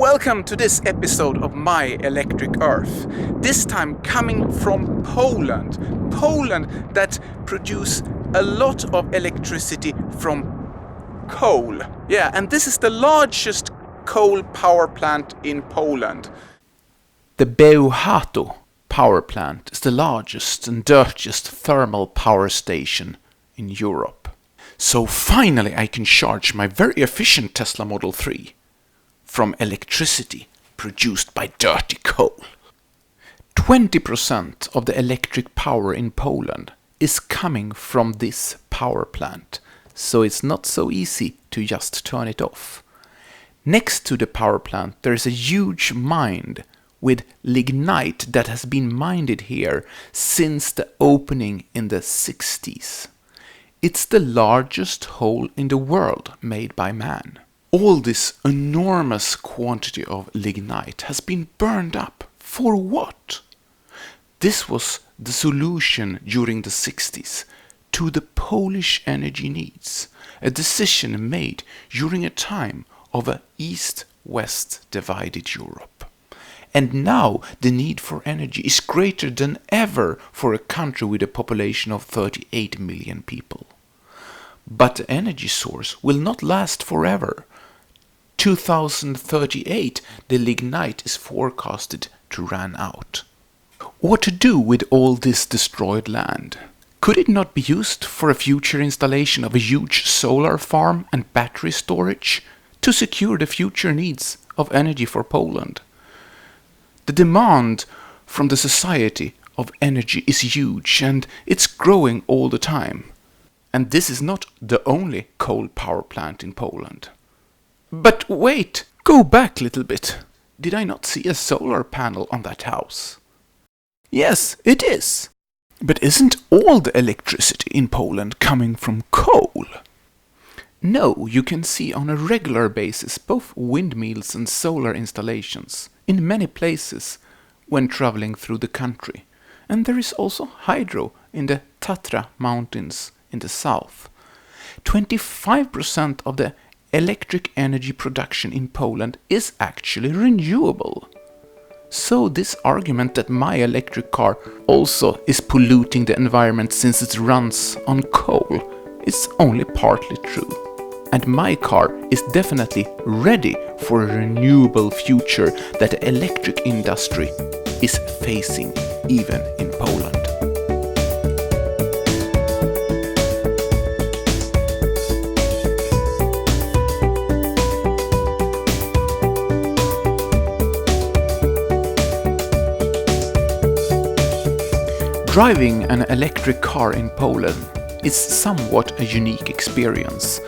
Welcome to this episode of My Electric Earth. This time coming from Poland. Poland that produce a lot of electricity from coal. Yeah, and this is the largest coal power plant in Poland. The Bełchatów power plant is the largest and dirtiest thermal power station in Europe. So finally I can charge my very efficient Tesla Model 3 from electricity produced by dirty coal. 20% of the electric power in Poland is coming from this power plant, so it's not so easy to just turn it off. Next to the power plant there is a huge mine with lignite that has been mined here since the opening in the 60s. It's the largest hole in the world made by man. All this enormous quantity of lignite has been burned up. For what? This was the solution during the 60s to the Polish energy needs, a decision made during a time of a East-West divided Europe. And now the need for energy is greater than ever for a country with a population of 38 million people. But the energy source will not last forever. 2038, the lignite is forecasted to run out. What to do with all this destroyed land? Could it not be used for a future installation of a huge solar farm and battery storage to secure the future needs of energy for Poland? The demand from the society of energy is huge and it's growing all the time. And this is not the only coal power plant in Poland. But wait, go back a little bit. Did I not see a solar panel on that house? Yes, it is. But isn't all the electricity in Poland coming from coal? No, you can see on a regular basis both windmills and solar installations in many places when traveling through the country. And there is also hydro in the Tatra mountains in the south. 25% of the electric energy production in Poland is actually renewable. So this argument that my electric car also is polluting the environment since it runs on coal is only partly true. And my car is definitely ready for a renewable future that the electric industry is facing even in Poland. Driving an electric car in Poland is somewhat a unique experience.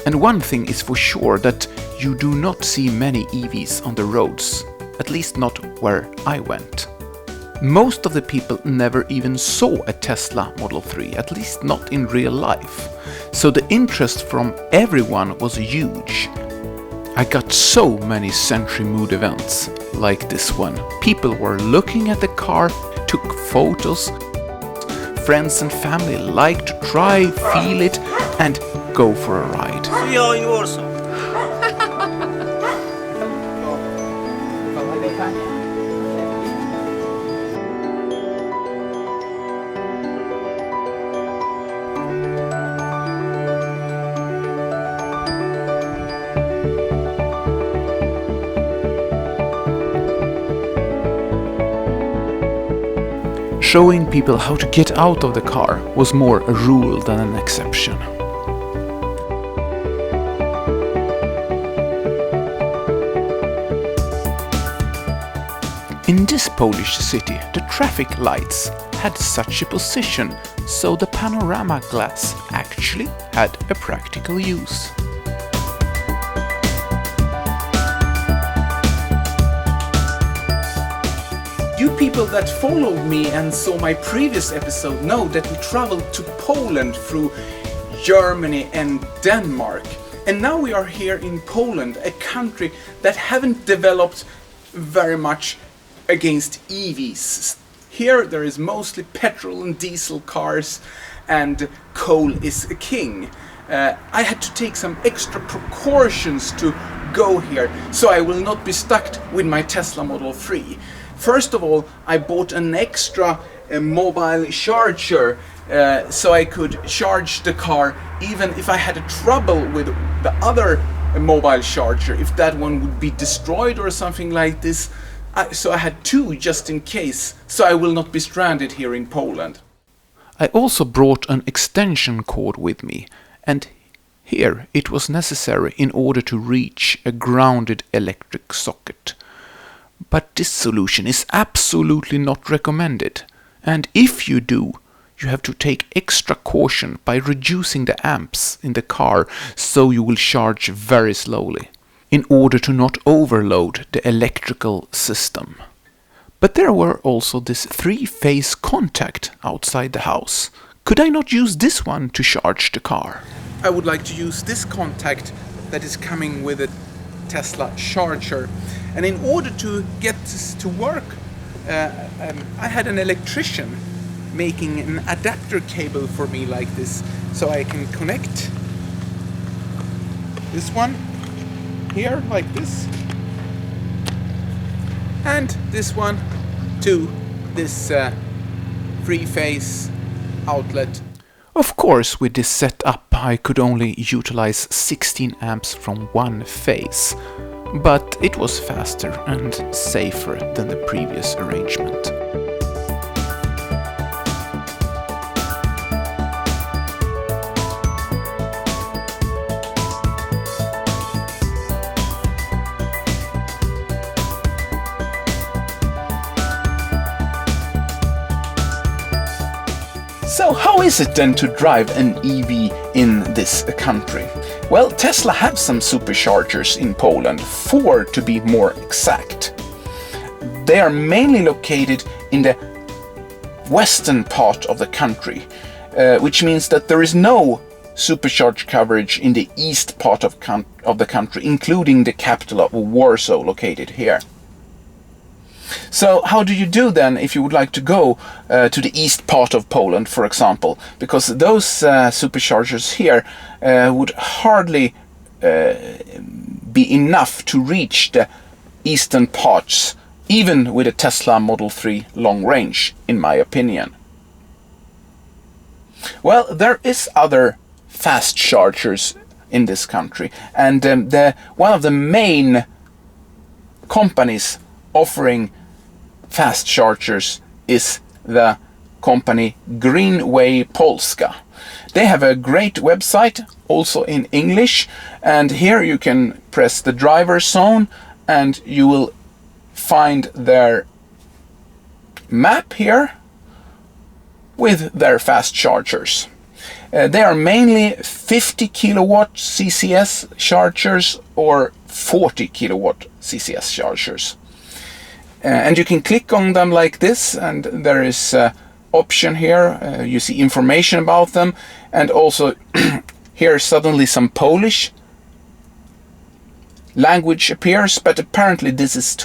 And one thing is for sure, that you do not see many EVs on the roads, at least not where I went. Most of the people never even saw a Tesla Model 3, at least not in real life. So the interest from everyone was huge. I got so many Sentry mood events like this one. People were looking at the car, took photos, friends and family like to try, feel it and go for a ride. See you in Warsaw. Showing people how to get out of the car was more a rule than an exception. In this Polish city, the traffic lights had such a position, so the panorama glass actually had a practical use. You people that followed me and saw my previous episode know that we traveled to Poland through Germany and Denmark. And now we are here in Poland, a country that haven't developed very much against EVs. Here there is mostly petrol and diesel cars and coal is king. I had to take some extra precautions to go here so I will not be stuck with my Tesla Model 3. First of all, I bought an extra mobile charger so I could charge the car even if I had a trouble with the other mobile charger, if that one would be destroyed or something like this. So I had two just in case, so I will not be stranded here in Poland. I also brought an extension cord with me, and here it was necessary in order to reach a grounded electric socket. But this solution is absolutely not recommended, and if you do, you have to take extra caution by reducing the amps in the car so you will charge very slowly, in order to not overload the electrical system. But there were also this 3-phase contact outside the house. Could I not use this one to charge the car? I would like to use this contact that is coming with a Tesla charger. And in order to get this to work, I had an electrician making an adapter cable for me like this, so I can connect this one here like this, and this one to this 3-phase outlet. Of course, with this setup I could only utilize 16 amps from one phase, but it was faster and safer than the previous arrangement. So how is it then to drive an EV in this country? Well, Tesla have some superchargers in Poland, 4 to be more exact. They are mainly located in the western part of the country, which means that there is no supercharge coverage in the east part of the country, including the capital of Warsaw located here. So how do you do then if you would like to go to the east part of Poland, for example? Because those superchargers here would hardly be enough to reach the eastern parts, even with a Tesla Model 3 long range, in my opinion. Well, there is other fast chargers in this country, and one of the main companies offering fast chargers is the company GreenWay Polska. They have a great website, also in English, and here you can press the driver zone and you will find their map here with their fast chargers. They are mainly 50 kilowatt CCS chargers or 40 kilowatt CCS chargers. And you can click on them like this, and there is an option here. You see information about them, and also here suddenly some Polish language appears, but apparently this is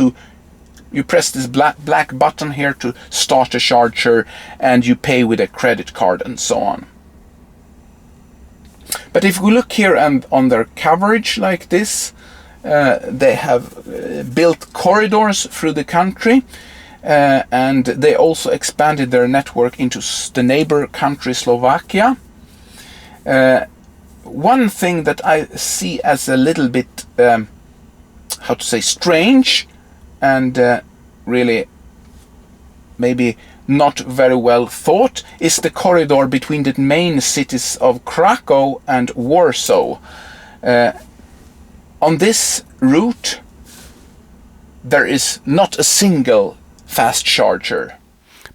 you press this black button here to start a charger, and you pay with a credit card and so on. But if we look here and on their coverage like this, they have built corridors through the country, and they also expanded their network into the neighbor country Slovakia. One thing that I see as a little bit, strange and really maybe not very well thought, is the corridor between the main cities of Krakow and Warsaw. On this route, there is not a single fast charger.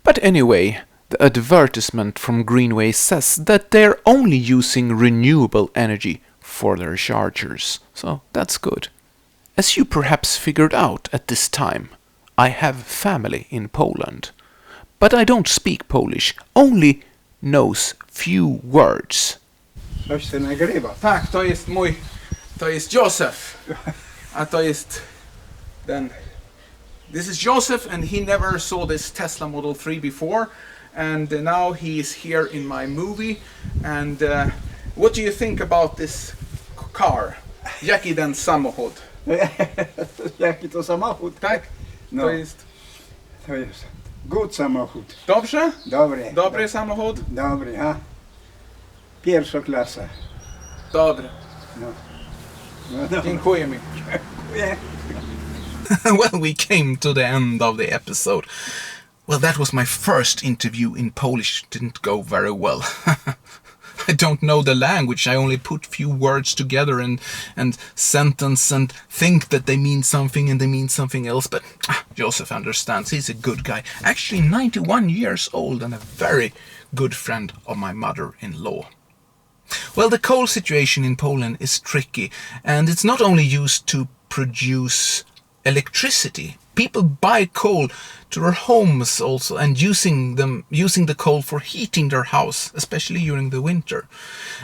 But anyway, the advertisement from GreenWay says that they're only using renewable energy for their chargers, so that's good. As you perhaps figured out at this time, I have family in Poland, but I don't speak Polish, only knows few words. Coś się nagrywa. Tak, to jest Joseph, a to jest ten. This is Joseph, and he never saw this Tesla Model 3 before, and now he is here in my movie. And what do you think about this car? Jaki ten samochód? Jaki to samochód? Tak? No. To jest good samochód. Dobrze? Dobry samochód? Dobry, ha? Pierwsza klasa. Dobry. No. Dziękuję mi. Dziękuję. Well, we came to the end of the episode. Well, that was my first interview in Polish. Didn't go very well. I don't know the language. I only put few words together and sentence and think that they mean something and they mean something else. But Joseph understands. He's a good guy. Actually 91 years old and a very good friend of my mother-in-law. Well, the coal situation in Poland is tricky, and it's not only used to produce electricity. People buy coal to their homes also, and using the coal for heating their house, especially during the winter.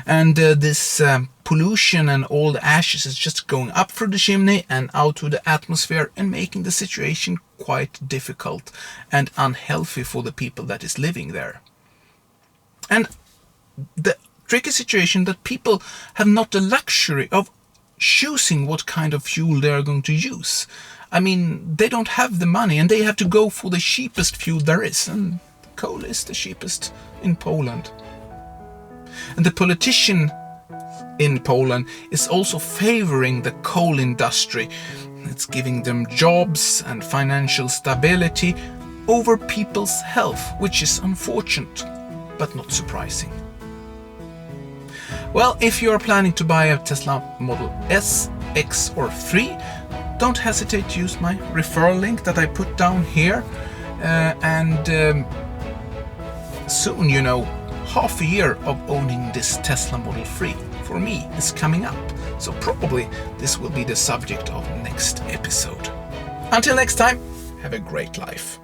And this pollution and all the ashes is just going up through the chimney and out to the atmosphere and making the situation quite difficult and unhealthy for the people that is living there. And the tricky situation that people have not the luxury of choosing what kind of fuel they are going to use. I mean, they don't have the money and they have to go for the cheapest fuel there is, and coal is the cheapest in Poland. And the politician in Poland is also favoring the coal industry. It's giving them jobs and financial stability over people's health, which is unfortunate, but not surprising. Well, if you are planning to buy a Tesla Model S, X or 3, don't hesitate to use my referral link that I put down here. Soon, you know, half a year of owning this Tesla Model 3 for me is coming up. So probably this will be the subject of next episode. Until next time, have a great life.